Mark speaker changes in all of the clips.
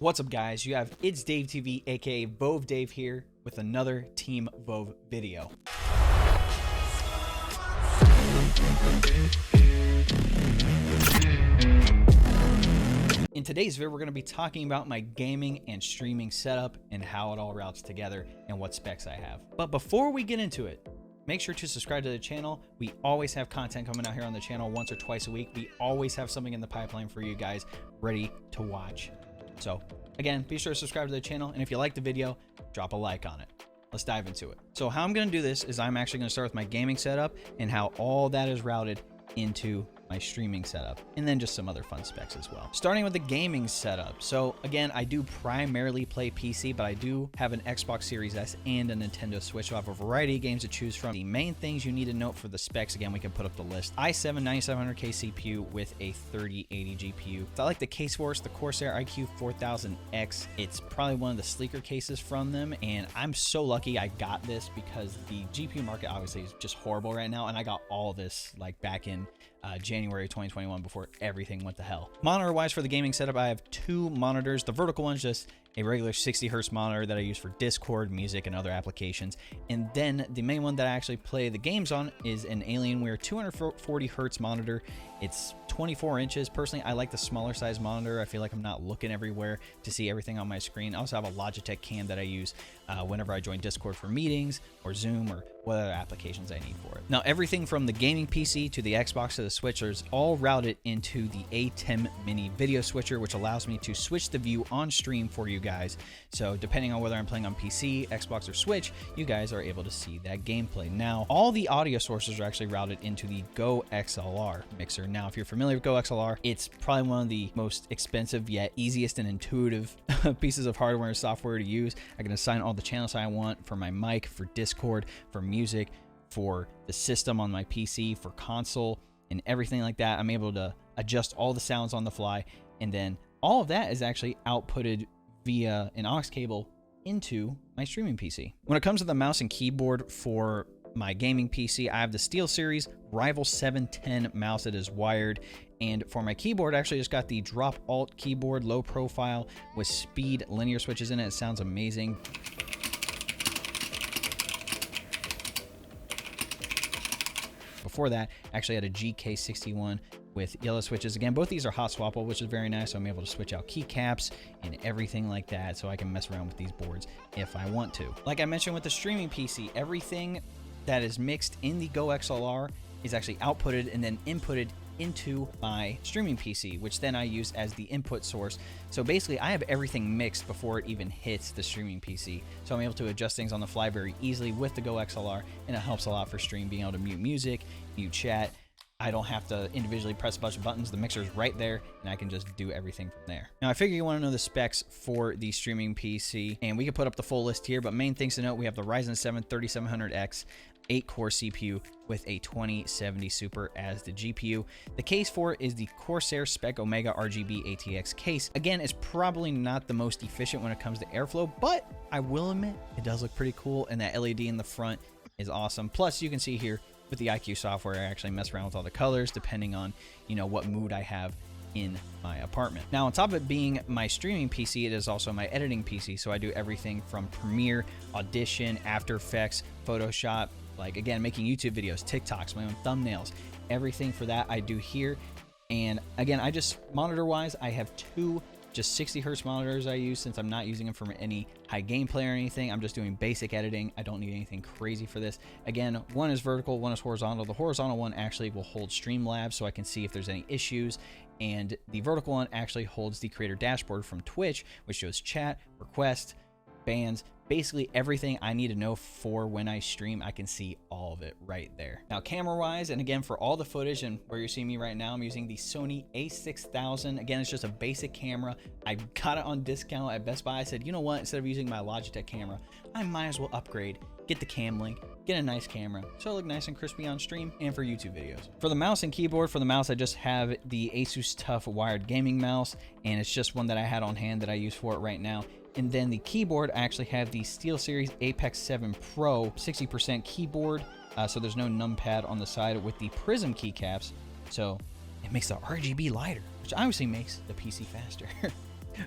Speaker 1: What's up, guys? You have It's Dave TV, aka Vove Dave, here with another Team Vove video. In today's video, we're going to be talking about my gaming and streaming setup and how it all routes together and what specs I have. But before we get into it, make sure to subscribe to the channel. We always have content coming out here on the channel once or twice a week. We always have something in the pipeline for you guys ready to watch. So again, be sure to subscribe to the channel, and if you like the video, drop a like on it. Let's dive into it. So how I'm going to do this is I'm actually going to start with my gaming setup and how all that is routed into my streaming setup, and then just some other fun specs as well. Starting with the gaming setup. So again, I do primarily play PC, but I do have an Xbox Series S and a Nintendo Switch, so I have a variety of games to choose from. The main things you need to note for the specs, again, we can put up the list. i7 9700K CPU with a 3080 GPU. So I like the case for the Corsair IQ 4000X. It's probably one of the sleeker cases from them, and I'm so lucky I got this because the GPU market obviously is just horrible right now, and I got all this like back in January 2021 before everything went to hell. Monitor wise for the gaming setup, I have two monitors. The vertical one's just a regular 60 hertz monitor that I use for Discord, music, and other applications. And then the main one that I actually play the games on is an Alienware 240 hertz monitor. It's 24 inches. Personally, I like the smaller size monitor. I feel like I'm not looking everywhere to see everything on my screen. I also have a Logitech cam that I use whenever I join Discord for meetings or Zoom or what other applications I need for it. Now, everything from the gaming PC to the Xbox to the Switch is all routed into the A10 Mini video switcher, which allows me to switch the view on stream for you guys. So depending on whether I'm playing on PC, Xbox, or Switch, you guys are able to see that gameplay. Now, all the audio sources are actually routed into the Go XLR mixer. Now, if you're familiar with Go XLR, it's probably one of the most expensive yet easiest and intuitive pieces of hardware and software to use. I can assign all the channels I want for my mic, for Discord, for music, for the system on my PC, for console, and everything like that. I'm able to adjust all the sounds on the fly, and then all of that is actually outputted via an aux cable into my streaming PC. When it comes to the mouse and keyboard for my gaming PC, I have the SteelSeries Rival 710 mouse that is wired, and for my keyboard, I actually just got the Drop Alt keyboard, low profile with speed linear switches in it. It sounds amazing. Before that, I actually had a GK61 with yellow switches. Again, both these are hot swappable, which is very nice. So I'm able to switch out keycaps and everything like that, so I can mess around with these boards if I want to. Like I mentioned with the streaming PC, everything that is mixed in the Go XLR is actually outputted and then inputted into my streaming PC, which then I use as the input source. So basically, I have everything mixed before it even hits the streaming PC. So I'm able to adjust things on the fly very easily with the Go XLR, and it helps a lot for stream, being able to mute music, mute chat. I don't have to individually press a bunch of buttons. The mixer is right there, and I can just do everything from there. Now, I figure you want to know the specs for the streaming PC, and we can put up the full list here, but main things to note, we have the Ryzen 7 3700X 8-core CPU with a 2070 Super as the GPU. The case for it is the Corsair Spec Omega RGB ATX case. Again, it's probably not the most efficient when it comes to airflow, but I will admit it does look pretty cool, and that LED in the front is awesome. Plus, you can see here with the IQ software, I actually mess around with all the colors depending on, you know, what mood I have in my apartment. Now, on top of it being my streaming PC, it is also my editing PC. So I do everything from Premiere, Audition, After Effects, Photoshop, like again, making YouTube videos, TikToks, my own thumbnails, everything for that I do here. And again, I just monitor wise, I have two just 60 hertz monitors I use, since I'm not using them for any high gameplay or anything. I'm just doing basic editing. I don't need anything crazy for this. Again, one is vertical, one is horizontal. The horizontal one actually will hold Streamlabs so I can see if there's any issues, and the vertical one actually holds the creator dashboard from Twitch, which shows chat, requests, bans, basically everything I need to know for when I stream. I can see all of it right there. Now, camera wise, and again, for all the footage and where you're seeing me right now, I'm using the Sony a6000. Again, it's just a basic camera. I got it on discount at Best Buy. I said, you know what, instead of using my Logitech camera, I might as well upgrade, get the cam link, get a nice camera, so I look nice and crispy on stream and for YouTube videos. For the mouse and keyboard, for the mouse, I just have the Asus TUF wired gaming mouse, and it's just one that I had on hand that I use for it right now. And then the keyboard, I actually have the SteelSeries Apex 7 Pro 60% keyboard, so there's no numpad on the side with the Prism keycaps, so it makes the RGB lighter, which obviously makes the PC faster.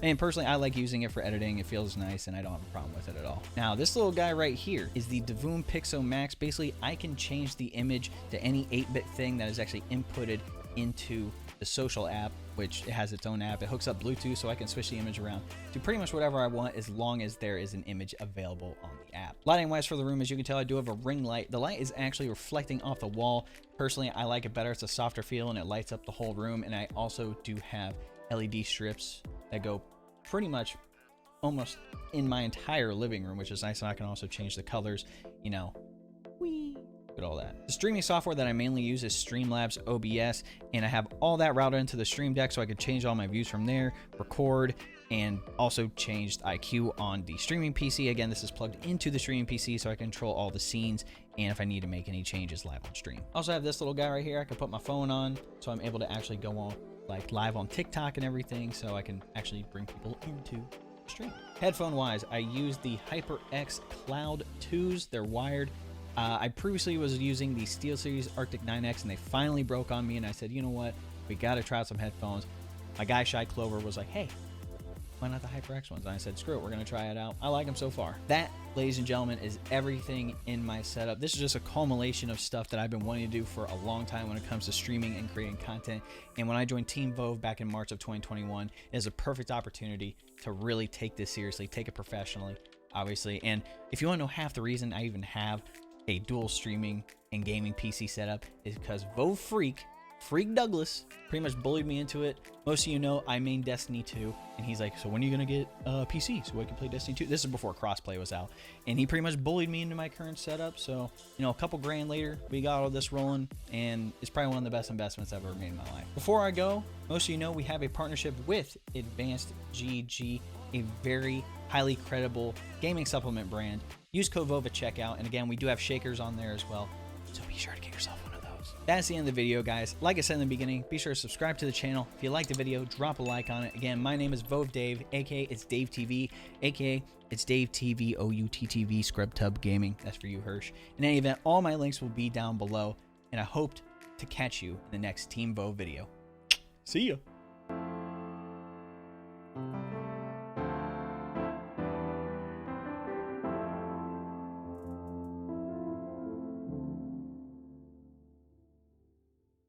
Speaker 1: And personally, I like using it for editing. It feels nice and I don't have a problem with it at all. Now, this little guy right here is the Vove Pixel Max. Basically, I can change the image to any 8-bit thing that is actually inputted into the social app, which it has its own app. It hooks up Bluetooth, so I can switch the image around to pretty much whatever I want as long as there is an image available on the app. Lighting wise for the room, as you can tell, I do have a ring light. The light is actually reflecting off the wall. Personally, I like it better. It's a softer feel and it lights up the whole room. And I also do have LED strips that go pretty much almost in my entire living room, which is nice. And I can also change the colors, you know, at all that. The streaming software that I mainly use is Streamlabs OBS, and I have all that routed into the Stream Deck so I could change all my views from there, record, and also changed IQ on the streaming PC. Again, this is plugged into the streaming PC so I control all the scenes and if I need to make any changes live on stream. Also have this little guy right here I can put my phone on, so I'm able to actually go on like live on TikTok and everything, so I can actually bring people into the stream. Headphone wise, I use the HyperX Cloud 2s. They're wired. I previously was using the SteelSeries Arctic 9X and they finally broke on me, and I said, you know what, we got to try out some headphones. My guy Shy Clover was like, hey, why not the HyperX ones? And I said, screw it, we're going to try it out. I like them so far. That, ladies and gentlemen, is everything in my setup. This is just a culmination of stuff that I've been wanting to do for a long time when it comes to streaming and creating content. And when I joined Team Vove back in March of 2021, it is a perfect opportunity to really take this seriously, take it professionally, obviously. And if you want to know half the reason I even have a dual streaming and gaming PC setup is because Vove Freak Douglas pretty much bullied me into it. Most of you know I main Destiny 2, and he's like, so when are you gonna get a PC so I can play Destiny 2? This is before crossplay was out, and he pretty much bullied me into my current setup. So, you know, a couple grand later, we got all this rolling, and it's probably one of the best investments I've ever made in my life. Before I go, most of you know we have a partnership with AdvancedGG, a very highly credible gaming supplement brand. Use code VOVE at checkout, and again, we do have shakers on there as well, so be sure to get yourself one of those. That's the end of the video, guys. Like I said in the beginning, be sure to subscribe to the channel. If you like the video, drop a like on it. Again, my name is Vove Dave, aka it's Dave TV, aka it's Dave TV, OUTTV, Scrub Tub Gaming. That's for you, Hirsch. In any event, all my links will be down below, and I hope to catch you in the next Team Vove video. See ya.